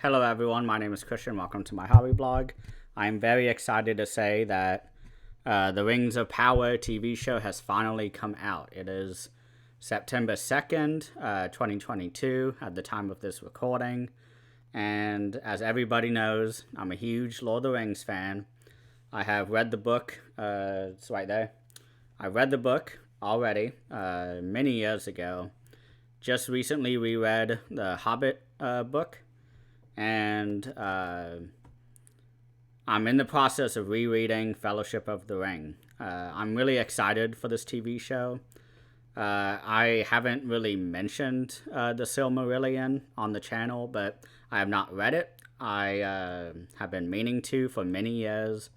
Hello, everyone. My name is Christian. Welcome to my hobby blog. I'm very excited to say that the Rings of Power TV show has finally come out. It is September 2nd, 2022, at the time of this recording. And as everybody knows, I'm a huge Lord of the Rings fan. I have read the book. It's right there. I read the book already many years ago. Just recently reread the Hobbit book, and I'm in the process of rereading Fellowship of the Ring. I'm really excited for this TV show. I haven't really mentioned the Silmarillion on the channel, but I have not read it. I have been meaning to for many years,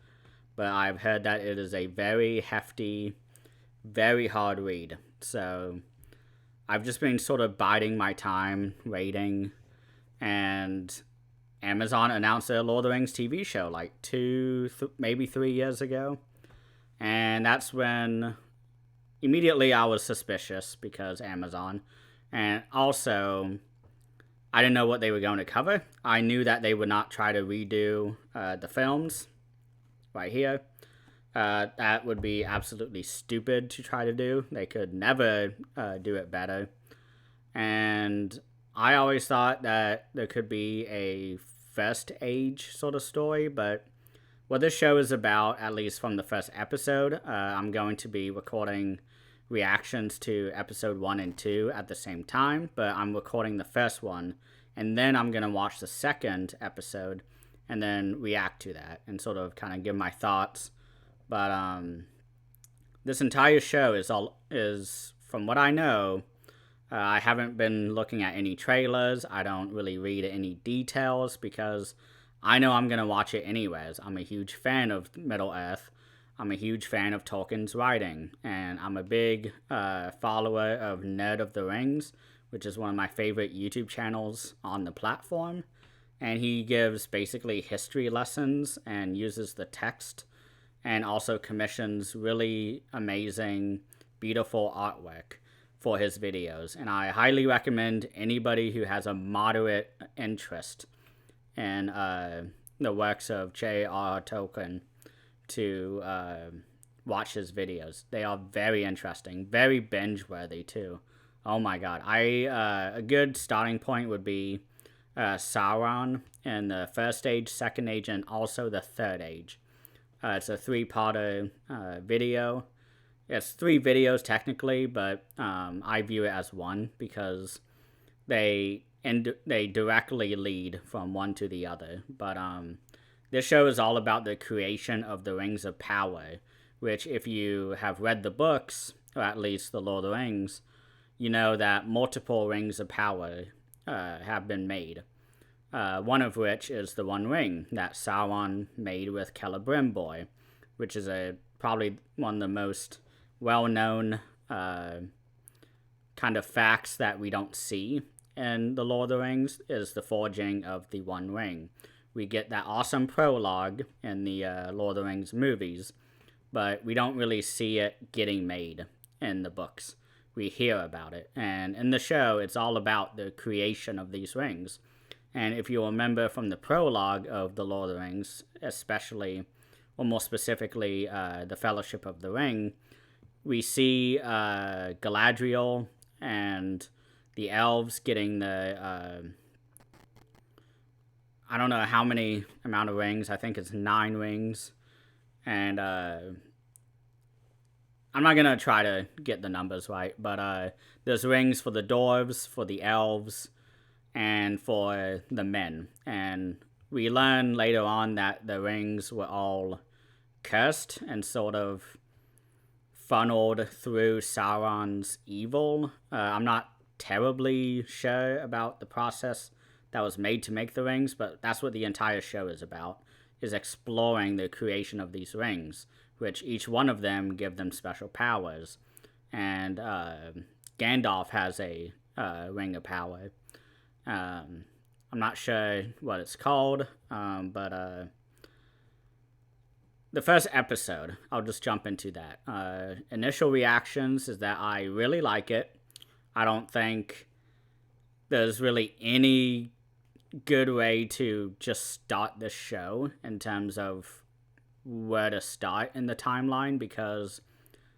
but I've heard that it is a very hefty, very hard read. So I've just been sort of biding my time, waiting, and Amazon announced a Lord of the Rings TV show like maybe 3 years ago. And that's when immediately I was suspicious because Amazon. And also, I didn't know what they were going to cover. I knew that they would not try to redo the films right here. That would be absolutely stupid to try to do. They could never do it better. And I always thought that there could be a first age sort of story, but what this show is about, at least from the first episode, I'm going to be recording reactions to episode 1 and 2 at the same time, but I'm recording the first one, and then I'm going to watch the second episode and then react to that and sort of kind of give my thoughts. But this entire show is from what I know. I haven't been looking at any trailers. I don't really read any details because I know I'm going to watch it anyways. I'm a huge fan of Middle Earth. I'm a huge fan of Tolkien's writing. And I'm a big follower of Nerd of the Rings, which is one of my favorite YouTube channels on the platform. And he gives basically history lessons and uses the text and also commissions really amazing, beautiful artwork for his videos, and I highly recommend anybody who has a moderate interest in the works of J.R.R. Tolkien to watch his videos. They are very interesting, very binge-worthy too. Oh my god. A good starting point would be Sauron in the first age, second age, and also the third age. It's a three-parter video. It's 3 videos technically, but I view it as one because they directly lead from one to the other. But this show is all about the creation of the Rings of Power, which if you have read the books, or at least the Lord of the Rings, you know that multiple Rings of Power have been made. One of which is the One Ring that Sauron made with Celebrimbor, which is probably one of the most well-known kind of facts that we don't see in The Lord of the Rings is the forging of the One Ring. We get that awesome prologue in the Lord of the Rings movies, but we don't really see it getting made in the books. We hear about it, and in the show, it's all about the creation of these rings. And if you remember from the prologue of The Lord of the Rings, especially, or more specifically, the Fellowship of the Ring, we see Galadriel and the elves getting the I don't know how many amount of rings. I think it's 9 rings, and I'm not gonna try to get the numbers right, but there's rings for the dwarves, for the elves, and for the men. And we learn later on that the rings were all cursed and sort of funneled through Sauron's evil. I'm not terribly sure about the process that was made to make the rings, but that's what the entire show is about, is exploring the creation of these rings, which each one of them give them special powers. And Gandalf has a ring of power. I'm not sure what it's called, but the first episode, I'll just jump into that. Initial reactions is that I really like it. I don't think there's really any good way to just start the show in terms of where to start in the timeline, because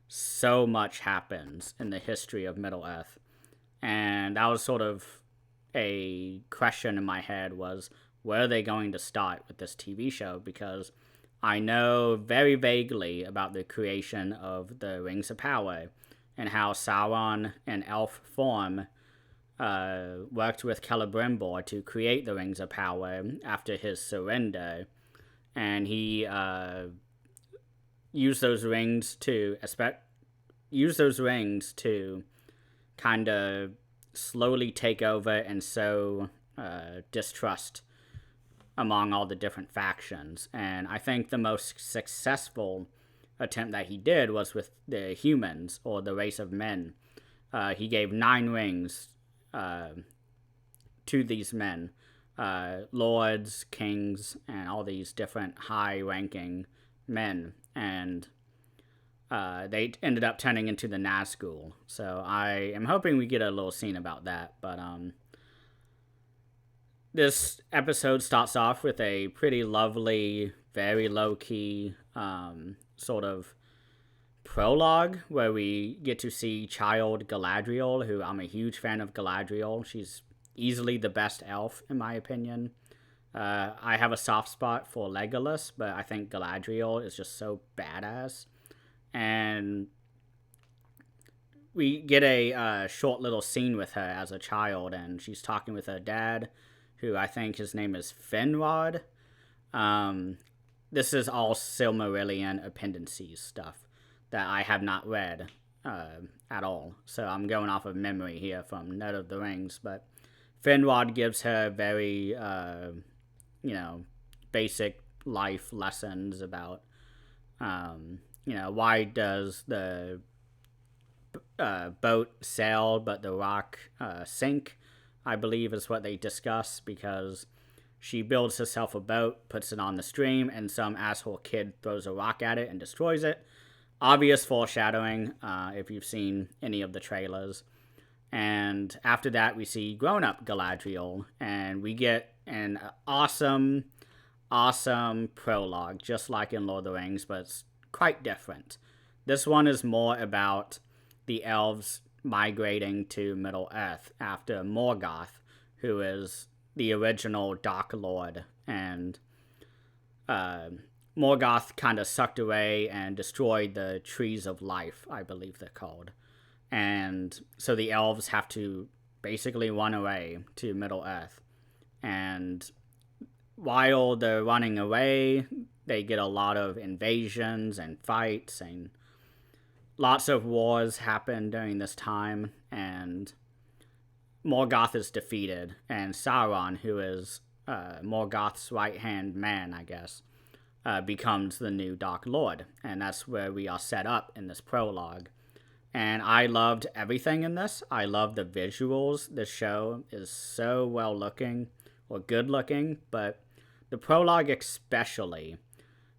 so much happens in the history of Middle Earth. And that was sort of a question in my head, was where are they going to start with this TV show? Because I know very vaguely about the creation of the Rings of Power and how Sauron in elf form worked with Celebrimbor to create the Rings of Power after his surrender. And he used those rings to kind of slowly take over and sow distrust among all the different factions. And I think the most successful attempt that he did was with the humans, or the race of men. He gave 9 rings to these men, lords, kings, and all these different high-ranking men. And they ended up turning into the Nazgul. So I am hoping we get a little scene about that. But this episode starts off with a pretty lovely, very low-key sort of prologue where we get to see child Galadriel, who I'm a huge fan of Galadriel. She's easily the best elf, in my opinion. I have a soft spot for Legolas, but I think Galadriel is just so badass. And we get a short little scene with her as a child, and she's talking with her dad, who I think his name is Finrod. This is all Silmarillion appendices stuff that I have not read at all. So I'm going off of memory here from Lord of the Rings. But Finrod gives her very, basic life lessons about, why does the boat sail but the rock sink, I believe is what they discuss, because she builds herself a boat, puts it on the stream, and some asshole kid throws a rock at it and destroys it. Obvious foreshadowing if you've seen any of the trailers. And after that, we see grown-up Galadriel, and we get an awesome prologue, just like in Lord of the Rings, but it's quite different. This one is more about the elves migrating to Middle Earth after Morgoth, who is the original Dark Lord, and Morgoth kind of sucked away and destroyed the Trees of Life, I believe they're called. And so the elves have to basically run away to Middle Earth. And while they're running away, they get a lot of invasions and fights, and lots of wars happen during this time. And Morgoth is defeated, and Sauron, who is Morgoth's right-hand man, I guess, becomes the new Dark Lord. And that's where we are set up in this prologue. And I loved everything in this. I love the visuals. The show is so well looking, or good looking, but the prologue especially,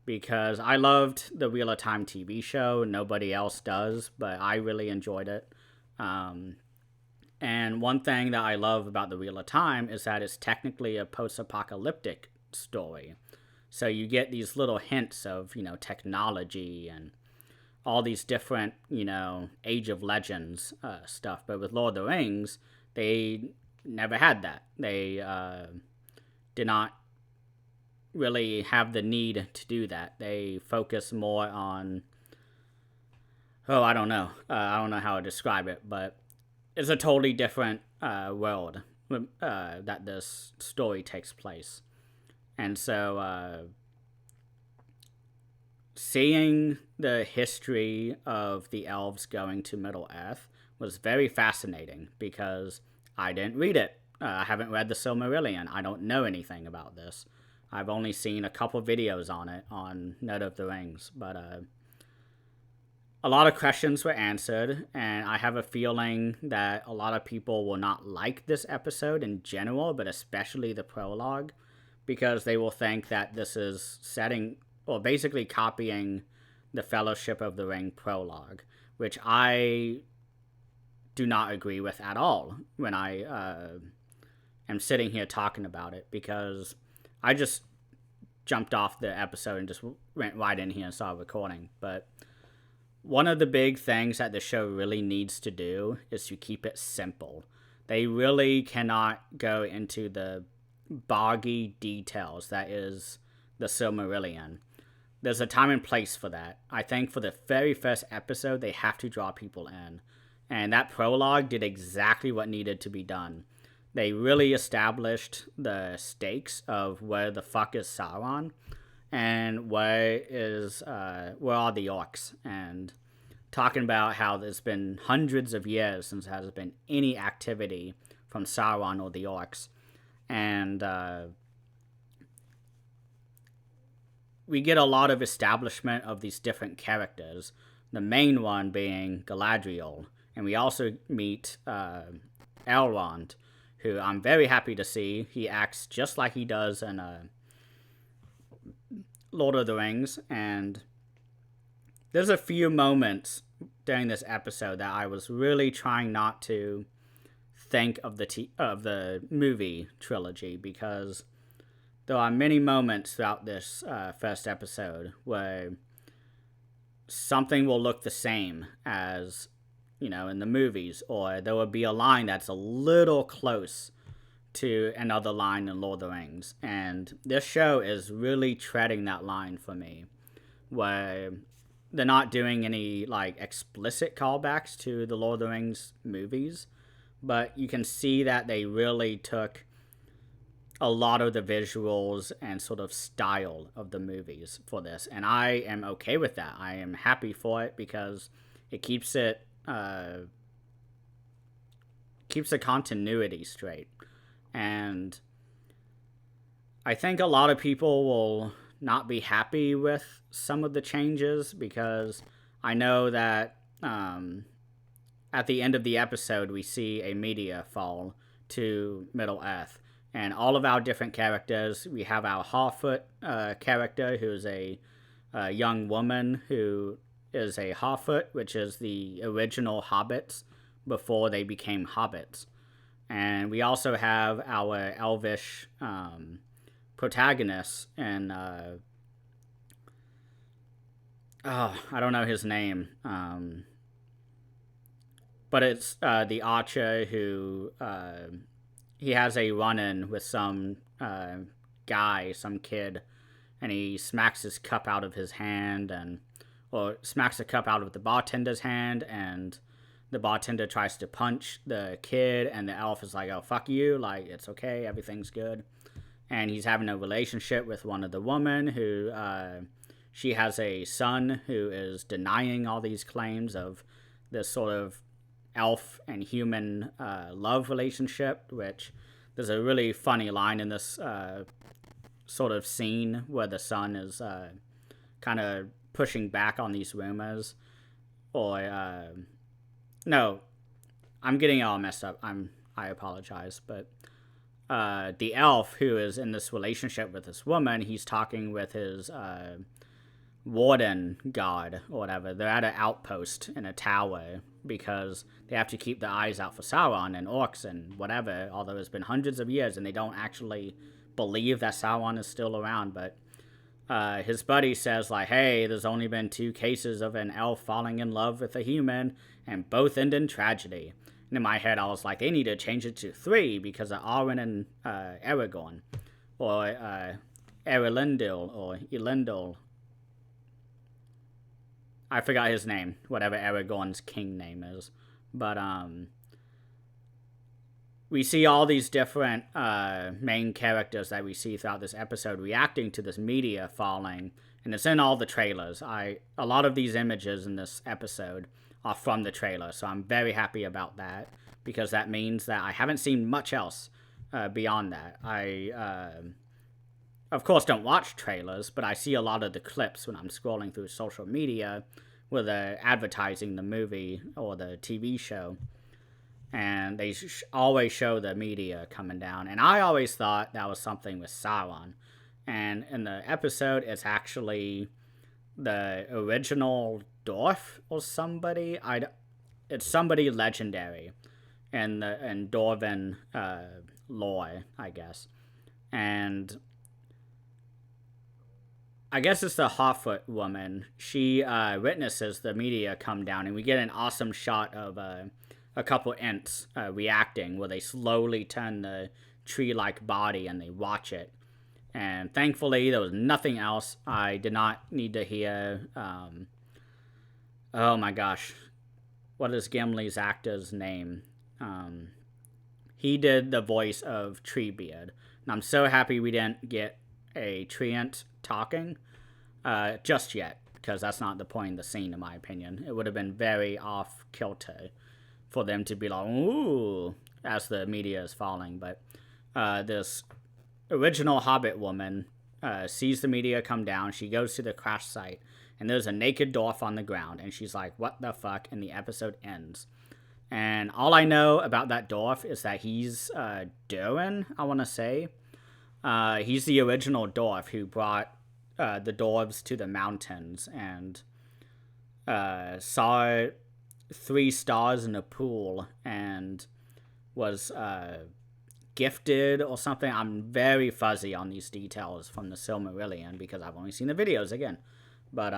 because I loved the Wheel of Time TV show. Nobody else does, but I really enjoyed it. And one thing that I love about the Wheel of Time is that it's technically a post-apocalyptic story. So you get these little hints of, technology and all these different, Age of Legends stuff. But with Lord of the Rings, they never had that. They did not really have the need to do that. They focus more on, I don't know. I don't know how to describe it, but it's a totally different world that this story takes place. And so seeing the history of the elves going to Middle Earth was very fascinating, because I didn't read it. I haven't read the Silmarillion. I don't know anything about this. I've only seen a couple videos on it on Lord of the Rings, but a lot of questions were answered, and I have a feeling that a lot of people will not like this episode in general, but especially the prologue, because they will think that this is basically copying the Fellowship of the Ring prologue, which I do not agree with at all when I am sitting here talking about it, because I just jumped off the episode and just went right in here and started recording. But one of the big things that the show really needs to do is to keep it simple. They really cannot go into the boggy details that is the Silmarillion. There's a time and place for that. I think for the very first episode, they have to draw people in. And that prologue did exactly what needed to be done. They really established the stakes of where the fuck is Sauron, and where are the orcs, and talking about how there's been hundreds of years since there has been any activity from Sauron or the orcs. And we get a lot of establishment of these different characters, the main one being Galadriel. And we also meet Elrond, who I'm very happy to see. He acts just like he does in Lord of the Rings. And there's a few moments during this episode that I was really trying not to think of the movie trilogy, because there are many moments throughout this first episode where something will look the same as, in the movies, or there will be a line that's a little close to another line in Lord of the Rings. And this show is really treading that line for me, where they're not doing any explicit callbacks to the Lord of the Rings movies, but you can see that they really took a lot of the visuals and sort of style of the movies for this, and I am okay with that. I am happy for it, because it keeps the continuity straight. And I think a lot of people will not be happy with some of the changes, because I know that at the end of the episode we see a meteor fall to Middle-earth, and all of our different characters, we have our Harfoot character, who's a young woman who is a Harfoot, which is the original hobbits before they became hobbits. And we also have our elvish protagonist, and I don't know his name, but it's the archer who he has a run-in with some guy, some kid, and he smacks his cup out of his hand, or smacks the cup out of the bartender's hand, and the bartender tries to punch the kid, and the elf is like, oh, fuck you, it's okay, everything's good. And he's having a relationship with one of the women who, she has a son who is denying all these claims of this sort of elf and human love relationship, which there's a really funny line in this sort of scene where the son is kind of pushing back on these rumors. Or, no, I'm getting it all messed up. I apologize, but the elf who is in this relationship with this woman, he's talking with his warden god or whatever. They're at an outpost in a tower because they have to keep their eyes out for Sauron and orcs and whatever, although it's been hundreds of years and they don't actually believe that Sauron is still around. But his buddy says, hey, there's only been 2 cases of an elf falling in love with a human, and both end in tragedy. And in my head, I was like, they need to change it to 3 because of Arwen and Aragorn, or Erilindil, or Elendil. I forgot his name, whatever Aragorn's king name is. But we see all these different main characters that we see throughout this episode reacting to this meteor falling, and it's in all the trailers. A lot of these images in this episode are from the trailer, so I'm very happy about that, because that means that I haven't seen much else beyond that. I, of course, don't watch trailers, but I see a lot of the clips when I'm scrolling through social media where they're advertising the movie or the TV show, and they always show the meteor coming down, and I always thought that was something with Sauron. And in the episode, it's actually the original dwarf or somebody. It's somebody legendary in Dwarven lore, I guess. And I guess it's the Hotfoot woman. She witnesses the meteor come down, and we get an awesome shot of a couple Ents reacting, where they slowly turn the tree-like body and they watch it. And thankfully, there was nothing else. I did not need to hear. Oh my gosh, what is Gimli's actor's name? He did the voice of Treebeard, and I'm so happy we didn't get a treant talking just yet, because that's not the point of the scene, in my opinion. It would have been very off kilter for them to be like, ooh, as the meteor is falling. But this original Hobbit woman sees the meteor come down. She goes to the crash site, and there's a naked dwarf on the ground, and she's like, what the fuck? And the episode ends. And all I know about that dwarf is that he's Durin, I want to say. He's the original dwarf who brought the dwarves to the mountains and saw 3 stars in a pool and was gifted or something. I'm very fuzzy on these details from the Silmarillion because I've only seen the videos again. But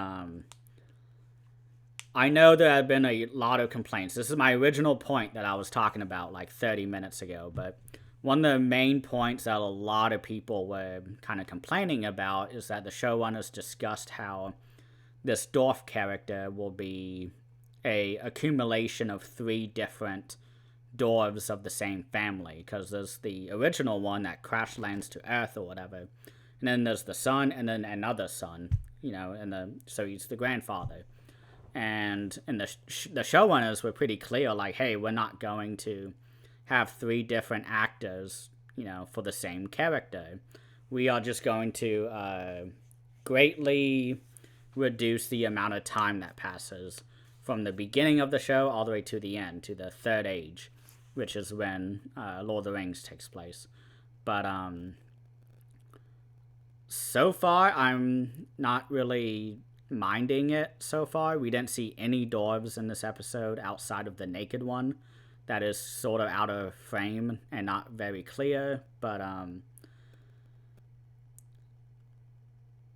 I know there have been a lot of complaints. This is my original point that I was talking about like 30 minutes ago. But one of the main points that a lot of people were kind of complaining about is that the showrunners discussed how this dwarf character will be a accumulation of 3 different dwarves of the same family. Because there's the original one that crash lands to Earth or whatever. And then there's the son and then another son. You know, so he's the grandfather. And the showrunners were pretty clear, like, hey, we're not going to have 3 different actors, you know, for the same character. We are just going to greatly reduce the amount of time that passes from the beginning of the show all the way to the end, to the Third Age, which is when Lord of the Rings takes place. But so far, I'm not really minding it so far. We didn't see any dwarves in this episode outside of the naked one that is sort of out of frame and not very clear. But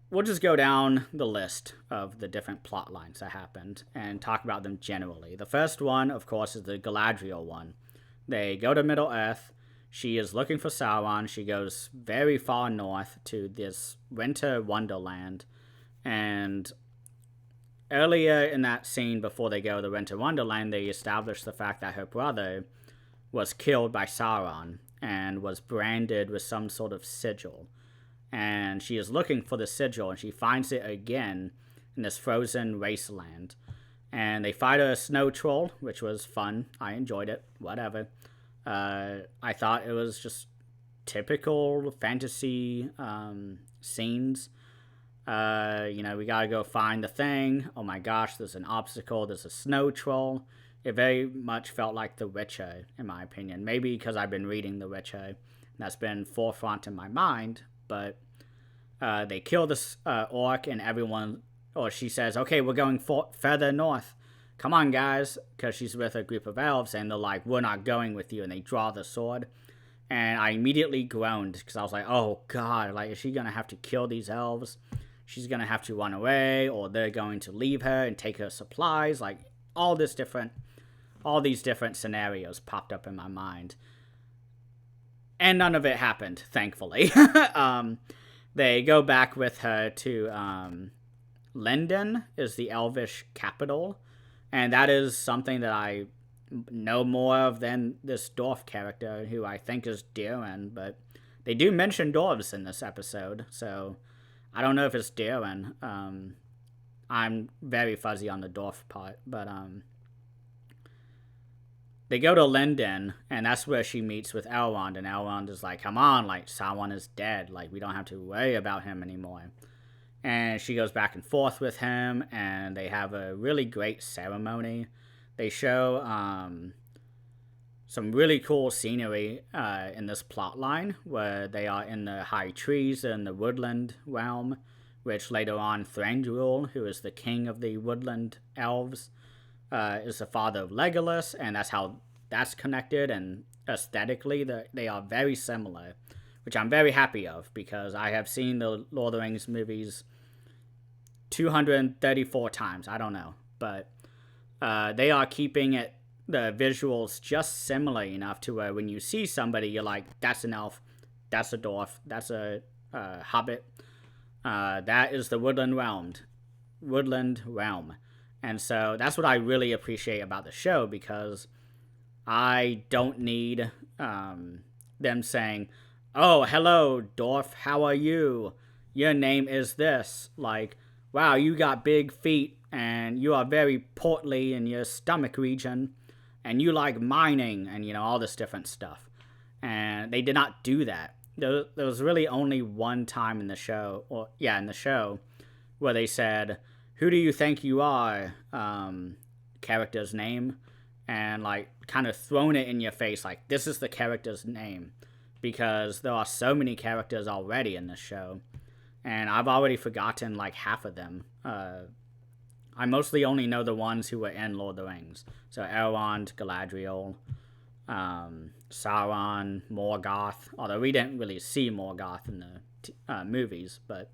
we'll just go down the list of the different plot lines that happened and talk about them generally. The first one, of course, is the Galadriel one. They go to Middle-earth. She is looking for Sauron. She goes very far north to this winter wonderland. And earlier in that scene, before they go to the winter wonderland, they establish the fact that her brother was killed by Sauron and was branded with some sort of sigil. And she is looking for the sigil, and she finds it again in this frozen wasteland. And they fight a snow troll, which was fun. I enjoyed it. Whatever. I thought it was just typical fantasy scenes. You know, we gotta go find the thing. Oh my gosh, there's an obstacle. There's a snow troll. It very much felt like The Witcher, in my opinion. Maybe because I've been reading The Witcher, and that's been forefront in my mind. But they kill this orc, and everyone, or she says, okay, we're going further north. Come on, guys, because she's with a group of elves, and they're like, we're not going with you, and they draw the sword. And I immediately groaned, because I was like, oh god, like, is she gonna have to kill these elves? She's gonna have to run away, or they're going to leave her and take her supplies. Like, all these different scenarios popped up in my mind. And none of it happened, thankfully. They go back with her to Lindon, is the elvish capital. And that is something that I know more of than this dwarf character, who I think is Durin. But they do mention dwarves in this episode, so I don't know if it's Durin. I'm very fuzzy on the dwarf part, but they go to Lindon, and that's where she meets with Elrond, and Elrond is like, come on, like, Sauron is dead, like, we don't have to worry about him anymore. And she goes back and forth with him, and they have a really great ceremony. They show some really cool scenery in this plot line, where they are in the high trees in the woodland realm, which later on Thranduil, who is the king of the woodland elves, is the father of Legolas, and that's how that's connected. And aesthetically, they are very similar, which I'm very happy of because I have seen the Lord of the Rings movies 234 times. I don't know, but they are keeping the visuals just similar enough to where when you see somebody, you're like, that's an elf, that's a dwarf, that's a hobbit, that is the woodland realm. And so that's what I really appreciate about the show, because I don't need them saying, oh, hello, dwarf, how are you? Your name is this. Like, wow, you got big feet and you are very portly in your stomach region and you like mining and, all this different stuff. And they did not do that. There was really only one time in the show, where they said, who do you think you are? Character's name. And, like, kind of thrown it in your face, like, this is the character's name. Because there are so many characters already in this show. And I've already forgotten, like, half of them. I mostly only know the ones who were in Lord of the Rings. So Elrond, Galadriel, Sauron, Morgoth. Although we didn't really see Morgoth in the movies, but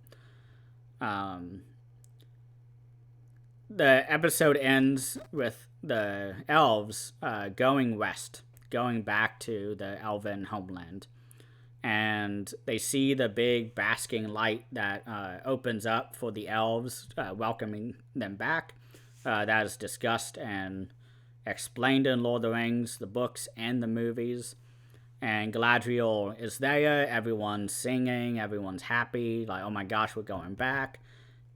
the episode ends with the elves going west, going back to the elven homeland. And they see the big basking light that opens up for the elves, welcoming them back. That is discussed and explained in Lord of the Rings, the books, and the movies. And Galadriel is there, everyone's singing, everyone's happy, like, oh my gosh, we're going back.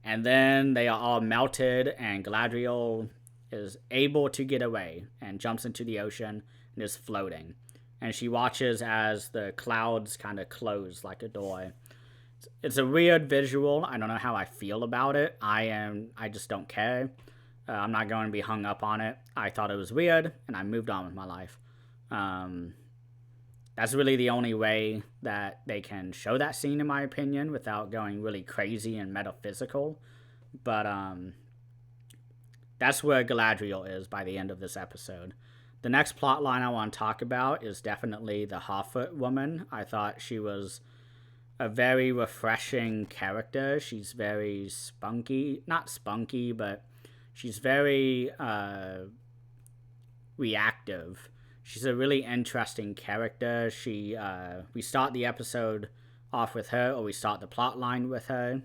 And then they are all melted, and Galadriel is able to get away and jumps into the ocean and is floating. And she watches as the clouds kind of close like a door. It's a weird visual. I don't know how I feel about it. I just don't care. I'm not going to be hung up on it. I thought it was weird, and I moved on with my life. That's really the only way that they can show that scene, in my opinion, without going really crazy and metaphysical. But that's where Galadriel is by the end of this episode. The next plot line I want to talk about is definitely the Harfoot woman. I thought she was a very refreshing character. She's very spunky. Not spunky, but she's very reactive. She's a really interesting character. We start the episode off with her, or we start the plot line with her,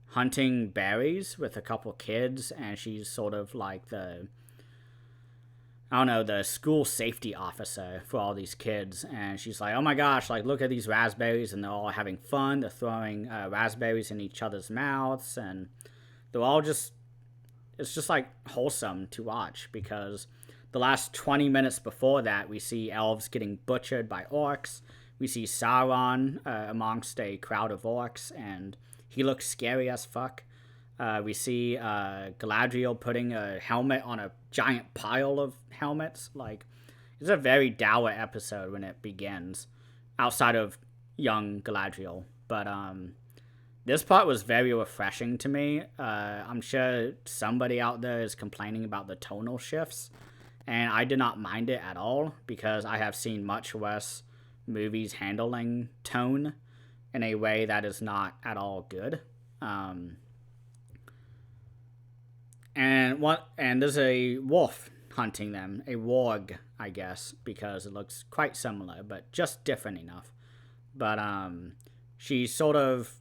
hunting berries with a couple kids, and she's sort of like the school safety officer for all these kids. And she's like, oh my gosh, like, look at these raspberries, and they're all having fun. They're throwing raspberries in each other's mouths, and they're all it's just like wholesome to watch, because the last 20 minutes before that, we see elves getting butchered by orcs. We see Sauron amongst a crowd of orcs, and he looks scary as fuck. We see Galadriel putting a helmet on a giant pile of helmets. Like, it's a very dour episode when it begins, outside of young Galadriel. But this part was very refreshing to me. I'm sure somebody out there is complaining about the tonal shifts, and I did not mind it at all, because I have seen much worse movies handling tone in a way that is not at all good. And there's a wolf hunting them, a warg, I guess, because it looks quite similar, but just different enough. But she sort of,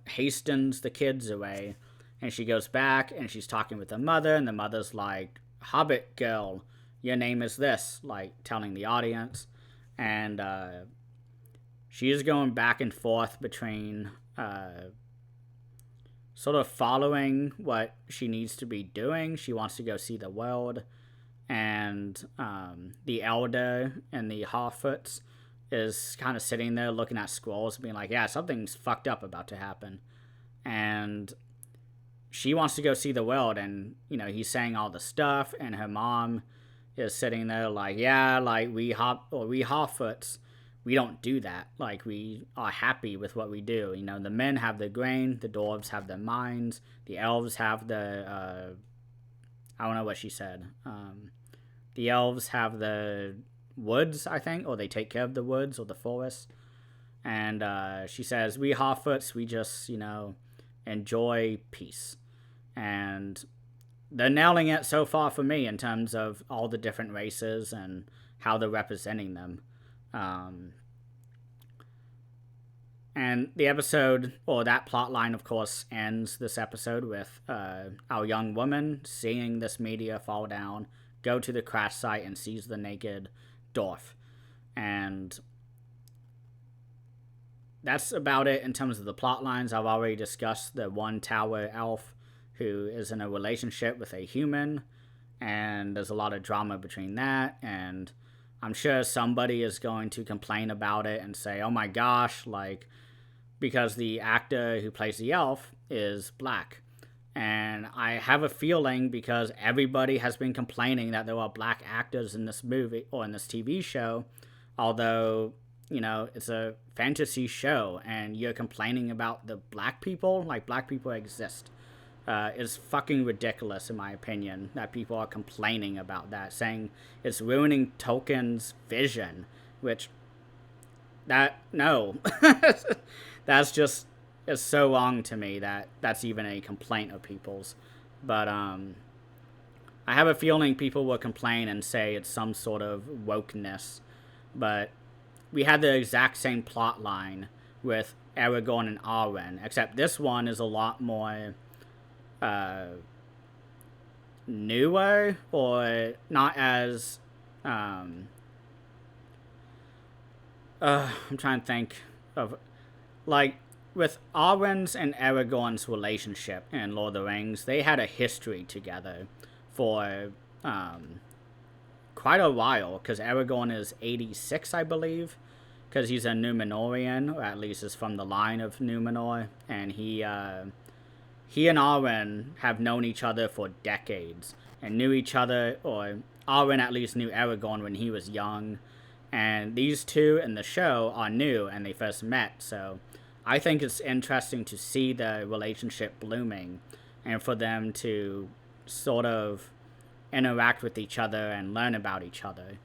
hastens the kids away, and she goes back, and she's talking with the mother, and the mother's like, Hobbit girl, your name is this, like, telling the audience. And she is going back and forth between sort of following what she needs to be doing. She wants to go see the world, and the elder and the Harfoots is kind of sitting there looking at scrolls, being like, yeah, something's fucked up about to happen. And she wants to go see the world, and he's saying all the stuff, and her mom is sitting there like, yeah, like, we Harfoots, we don't do that. Like, we are happy with what we do. The men have the grain, the dwarves have the mines, the elves have the, I don't know what she said. The elves have the woods, I think, or they take care of the woods or the forest. And she says, we Harfoots, we just, enjoy peace. And they're nailing it so far for me in terms of all the different races and how they're representing them. And the episode, or that plot line, of course, ends this episode with our young woman seeing this meteor fall down, go to the crash site, and sees the naked dwarf. And that's about it in terms of the plot lines. I've already discussed the one tower elf who is in a relationship with a human, and there's a lot of drama between that, and I'm sure somebody is going to complain about it and say, oh my gosh, like, because the actor who plays the elf is black. And I have a feeling, because everybody has been complaining that there are black actors in this movie or in this TV show, although, it's a fantasy show and you're complaining about the black people, like black people exist. It's fucking ridiculous, in my opinion, that people are complaining about that, saying it's ruining Tolkien's vision, which, no. That's just, it's so wrong to me that that's even a complaint of people's. But I have a feeling people will complain and say it's some sort of wokeness. But we had the exact same plot line with Aragorn and Arwen, except this one is a lot more newer, or not as I'm trying to think of, like, with Arwen's and Aragorn's relationship in Lord of the Rings, they had a history together for quite a while, because Aragorn is 86, I believe, because he's a Númenórean, or at least is from the line of Númenor, and he and Arwen have known each other for decades, and knew each other, or Arwen at least knew Aragorn when he was young, and these two in the show are new, and they first met, so I think it's interesting to see the relationship blooming, and for them to sort of interact with each other and learn about each other,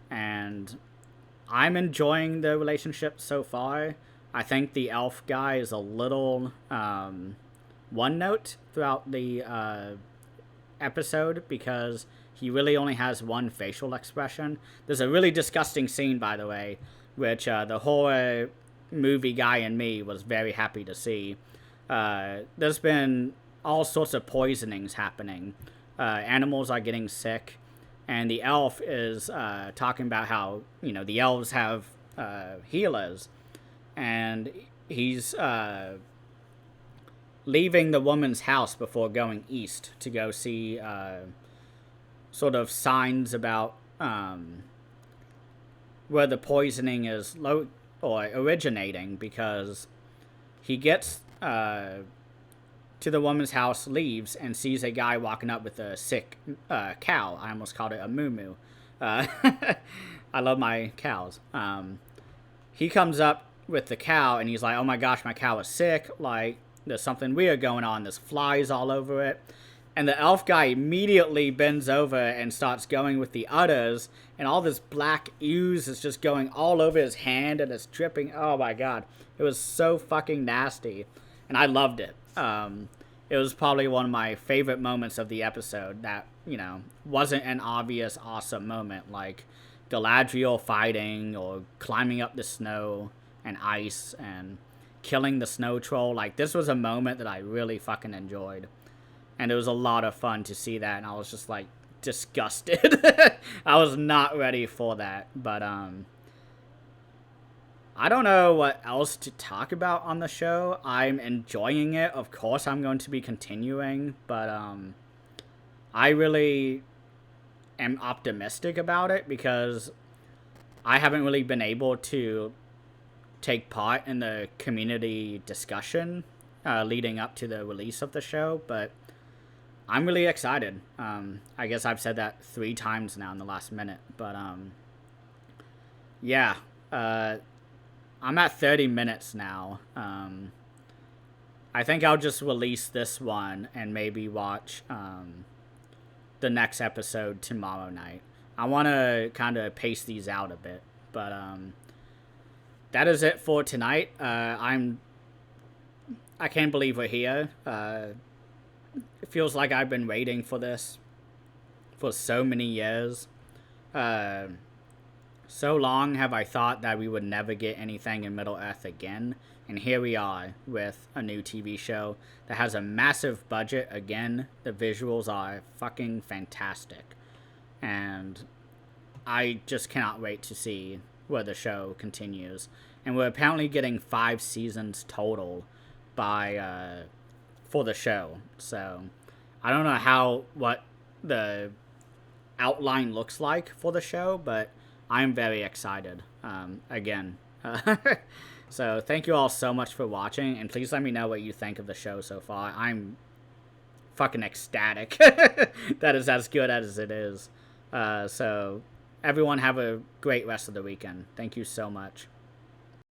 and I'm enjoying the relationship so far. I think the elf guy is a little one note throughout the episode, because he really only has one facial expression. There's a really disgusting scene, by the way, which the horror movie guy in me was very happy to see. There's been all sorts of poisonings happening. Animals are getting sick, and the elf is talking about how, the elves have healers, and he's leaving the woman's house before going east to go see sort of signs about where the poisoning is originating, because he gets to the woman's house, leaves, and sees a guy walking up with a sick cow. I almost called it a moo. I love my cows. He comes up with the cow, and he's like, oh my gosh, my cow is sick, like, there's something weird going on, there's flies all over it. And the elf guy immediately bends over and starts going with the udders, and all this black ooze is just going all over his hand, and it's dripping. Oh my god. It was so fucking nasty. And I loved it. It was probably one of my favorite moments of the episode that, wasn't an obvious awesome moment, like Galadriel fighting, or climbing up the snow and ice, and killing the snow troll. Like, this was a moment that I really fucking enjoyed. And it was a lot of fun to see that, and I was just, like, disgusted. I was not ready for that, but, I don't know what else to talk about on the show. I'm enjoying it. Of course, I'm going to be continuing, but, I really am optimistic about it, because I haven't really been able to take part in the community discussion leading up to the release of the show, but I'm really excited. I guess I've said that 3 times now in the last minute, but yeah, I'm at 30 minutes now. I think I'll just release this one and maybe watch the next episode tomorrow night. I want to kind of pace these out a bit. But that is it for tonight. I can't believe we're here. It feels like I've been waiting for this for so many years. So long have I thought that we would never get anything in Middle Earth again, and here we are with a new TV show that has a massive budget again. The visuals are fucking fantastic, and I just cannot wait to see where the show continues. And we're apparently getting 5 seasons total for the show. So I don't know what the outline looks like for the show, but I'm very excited. Again. So thank you all so much for watching, and please let me know what you think of the show so far. I'm fucking ecstatic. That is as good as it is. So everyone have a great rest of the weekend. Thank you so much.